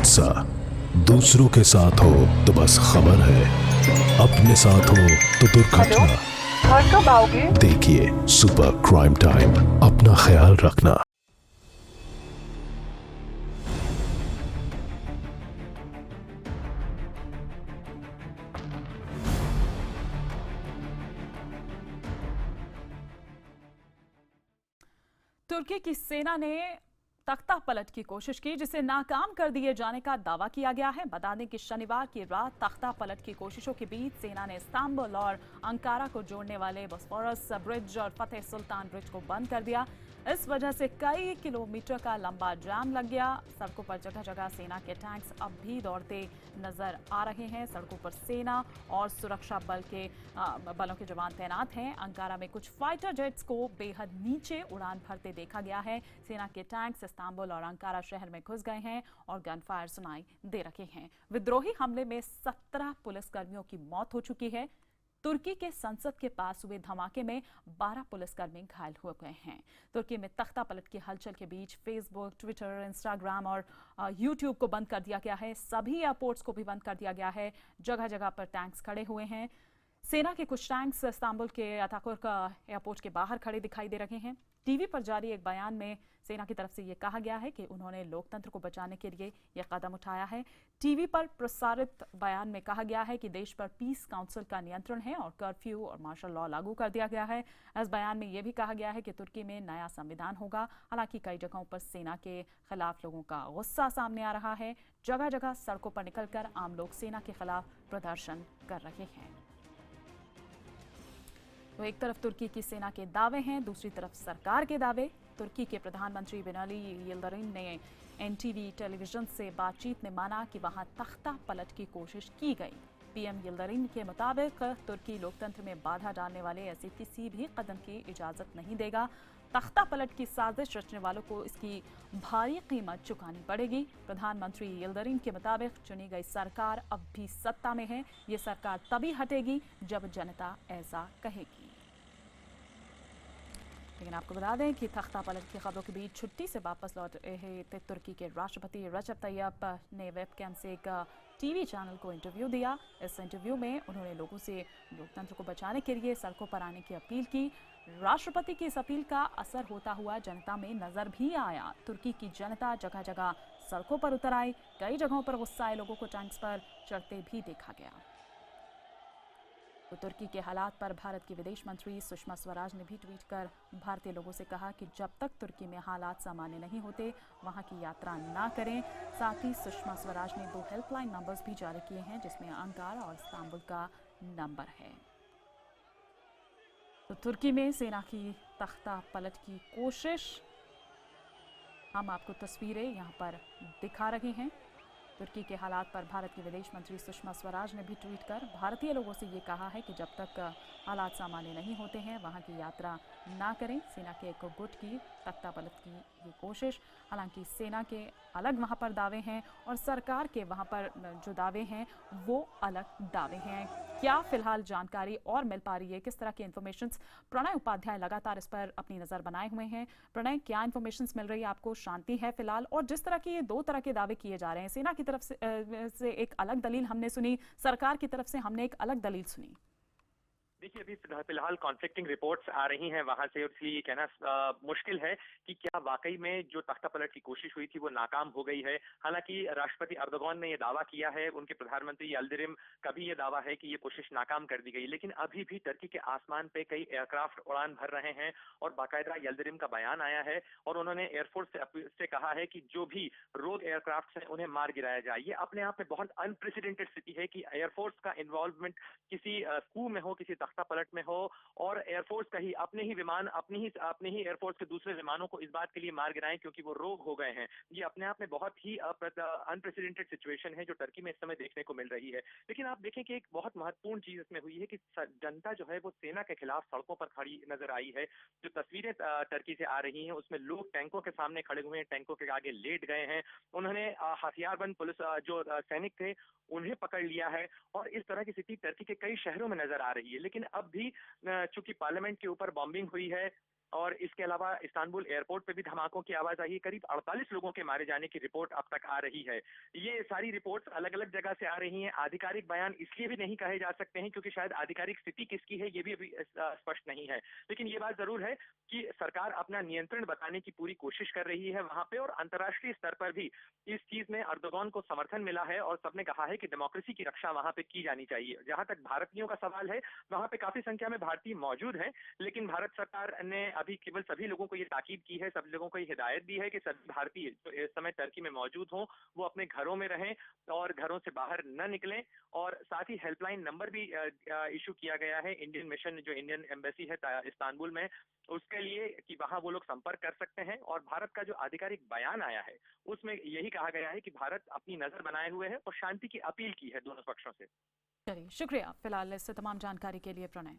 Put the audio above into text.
उत्साह। दूसरों के साथ हो तो बस खबर है, अपने साथ हो तो दुर्घटना। घर कब आओगे? देखिए सुपर क्राइम टाइम, अपना ख्याल रखना। तुर्की की सेना ने तख्ता पलट की कोशिश की, जिसे नाकाम कर दिए जाने का दावा किया गया है। बता दें कि शनिवार की रात तख्ता पलट की कोशिशों के बीच सेना ने इस्तांबुल और अंकारा को जोड़ने वाले बोस्फोरस ब्रिज और फतेह सुल्तान ब्रिज को बंद कर दिया। इस वजह से कई किलोमीटर का लंबा जाम लग गया। सड़कों पर जगह जगह सेना के टैंक्स अब भी दौड़ते नजर आ रहे हैं। सड़कों पर सेना और सुरक्षा बलों के जवान तैनात हैं। अंकारा में कुछ फाइटर जेट्स को बेहद नीचे उड़ान भरते देखा गया है। सेना के टैंक्स इस्तांबुल और अंकारा शहर में घुस गए हैं और गन फायर सुनाई दे रहे हैं। विद्रोही हमले में 17 पुलिसकर्मियों की मौत हो चुकी है। तुर्की के संसद के पास हुए धमाके में 12 पुलिसकर्मी घायल हो गए हैं। तुर्की में तख्ता पलट की हलचल के बीच फेसबुक, ट्विटर, इंस्टाग्राम और यूट्यूब को बंद कर दिया गया है। सभी एयरपोर्ट्स को भी बंद कर दिया गया है। जगह जगह पर टैंक्स खड़े हुए हैं। सेना के कुछ टैंक्स इस्तांबुल के अतातुर्क एयरपोर्ट के बाहर खड़े दिखाई दे रहे हैं। टीवी पर जारी एक बयान में सेना की तरफ से यह कहा गया है कि उन्होंने लोकतंत्र को बचाने के लिए यह कदम उठाया है। टीवी पर प्रसारित बयान में कहा गया है कि देश पर पीस काउंसिल का नियंत्रण है और कर्फ्यू और मार्शल लॉ लागू कर दिया गया है। इस बयान में यह भी कहा गया है कि तुर्की में नया संविधान होगा। हालांकि कई जगहों पर सेना के खिलाफ लोगों का गुस्सा सामने आ रहा है। जगह जगह सड़कों पर निकलकर आम लोग सेना के खिलाफ प्रदर्शन कर रहे हैं। तो एक तरफ तुर्की की सेना के दावे हैं, दूसरी तरफ सरकार के दावे। तुर्की के प्रधानमंत्री बिनाली यिल्दिरिम ने एनटीवी टेलीविजन से बातचीत में माना कि वहां तख्ता पलट की कोशिश की गई। पीएम यिल्दिरिम के मुताबिक तुर्की लोकतंत्र में बाधा डालने वाले ऐसे किसी भी कदम की इजाजत नहीं देगा। तख्ता पलट की साजिश रचने वालों को इसकी भारी कीमत चुकानी पड़ेगी। प्रधानमंत्री यिल्दिरिम के मुताबिक चुनी गई सरकार अब भी सत्ता में है। ये सरकार तभी हटेगी जब जनता ऐसा कहेगी। लेकिन आपको बता दें कि तख्ता पलट की खबरों के बीच छुट्टी से वापस लौट रहे तुर्की के राष्ट्रपति रजब तैयब ने वेबकैम से एक टीवी चैनल को इंटरव्यू दिया। इस इंटरव्यू में उन्होंने लोगों से लोकतंत्र को बचाने के लिए सड़कों पर आने की अपील की। राष्ट्रपति की इस अपील का असर होता हुआ जनता में नजर भी आया। तुर्की की जनता जगह जगह सड़कों पर उतर आई। कई जगहों पर गुस्साए लोगों को टैंक्स पर चढ़ते भी देखा गया। तो तुर्की के हालात पर भारत की विदेश मंत्री सुषमा स्वराज ने भी ट्वीट कर भारतीय लोगों से कहा कि जब तक तुर्की में हालात सामान्य नहीं होते वहां की यात्रा ना करें। साथ ही सुषमा स्वराज ने 2 हेल्पलाइन नंबर्स भी जारी किए हैं, जिसमें अंकारा और इस्तांबुल का नंबर है। तो तुर्की में सेना की तख्ता पलट की कोशिश, हम आपको तस्वीरें यहां पर दिखा रहे हैं। तुर्की के हालात पर भारत की विदेश मंत्री सुषमा स्वराज ने भी ट्वीट कर भारतीय लोगों से ये कहा है कि जब तक हालात सामान्य नहीं होते हैं वहां की यात्रा ना करें। सेना के एक गुट की तख्ता पलट की ये कोशिश, हालांकि सेना के अलग वहां पर दावे हैं और सरकार के वहां पर जो दावे हैं वो अलग दावे हैं। क्या फिलहाल जानकारी और मिल पा रही है, किस तरह की इन्फॉर्मेशन? प्रणय उपाध्याय लगातार इस पर अपनी नजर बनाए हुए हैं। प्रणय, क्या इन्फॉर्मेशन मिल रही है आपको? शांति है फिलहाल? और जिस तरह के ये 2 तरह के दावे किए जा रहे हैं, सेना की तरफ से एक अलग दलील हमने सुनी, सरकार की तरफ से हमने एक अलग दलील सुनी। देखिए, अभी फिलहाल कॉन्फ्लिक्टिंग रिपोर्ट्स आ रही हैं वहां से, इसलिए कहना मुश्किल है कि क्या वाकई में जो तख्ता पलट की कोशिश हुई थी वो नाकाम हो गई है। हालांकि राष्ट्रपति अर्दोगान ने यह दावा किया है, उनके प्रधानमंत्री यिल्दिरिम का भी ये दावा है कि ये कोशिश नाकाम कर दी गई, लेकिन अभी भी टर्की के आसमान पे कई एयरक्राफ्ट उड़ान भर रहे हैं और बाकायदा यिल्दिरिम का बयान आया है और उन्होंने एयरफोर्स से कहा है कि जो भी रोग एयरक्राफ्ट है उन्हें मार गिराया जाए। ये अपने आप में बहुत अनप्रेसिडेंटेड स्थिति है कि एयरफोर्स का इन्वॉल्वमेंट किसी कू में हो, किसी तख्ता पलट में हो और एयरफोर्स का ही अपने ही विमान अपने ही एयरफोर्स के दूसरे विमानों को इस बात के लिए मार गिराएं क्योंकि वो रोग हो गए हैं। ये अपने आप में बहुत ही अनप्रेसिडेंटेड सिचुएशन है जो टर्की में इस समय देखने को मिल रही है। लेकिन आप देखें कि एक बहुत महत्वपूर्ण चीज इसमें हुई है कि जनता जो है वो सेना के खिलाफ सड़कों पर खड़ी नजर आई है। जो तस्वीरें टर्की से आ रही हैं उसमें लोग टैंकों के सामने खड़े हुए हैं, टैंकों के आगे लेट गए हैं। उन्होंने हथियारबंद पुलिस जो सैनिक थे उन्हें पकड़ लिया है और इस तरह की स्थिति टर्की के कई शहरों में नजर आ रही है। लेकिन अब भी चूंकि पार्लियामेंट के ऊपर बॉम्बिंग हुई है, और इसके अलावा इस्तांबुल एयरपोर्ट पे भी धमाकों की आवाज आई है। करीब 48 लोगों के मारे जाने की रिपोर्ट अब तक आ रही है। ये सारी रिपोर्ट्स अलग अलग जगह से आ रही हैं। आधिकारिक बयान इसलिए भी नहीं कहे जा सकते हैं क्योंकि शायद आधिकारिक स्थिति किसकी है ये भी अभी स्पष्ट नहीं है। लेकिन ये बात जरूर है कि सरकार अपना नियंत्रण बताने की पूरी कोशिश कर रही है वहां पे, और अंतर्राष्ट्रीय स्तर पर भी इस चीज में अर्दोगान को समर्थन मिला है और सबने कहा है कि डेमोक्रेसी की रक्षा वहां पे की जानी चाहिए। जहां तक भारतीयों का सवाल है, वहां पे काफी संख्या में भारतीय मौजूद हैं, लेकिन भारत सरकार ने अभी केवल सभी लोगों को ये ताकीद की है, सभी लोगों को ये हिदायत दी है कि सभी भारतीय जो इस समय टर्की में मौजूद हों वो अपने घरों में रहें और घरों से बाहर न निकलें। और साथ ही हेल्पलाइन नंबर भी इशू किया गया है इंडियन मिशन, जो इंडियन एम्बेसी है इस्तांबुल में, उसके लिए कि वहां वो लोग संपर्क कर सकते हैं। और भारत का जो आधिकारिक बयान आया है उसमें यही कहा गया है कि भारत अपनी नजर बनाए हुए है और शांति की अपील की है दोनों पक्षों से। चलिए, शुक्रिया फिलहाल इस तमाम जानकारी के लिए प्रणय।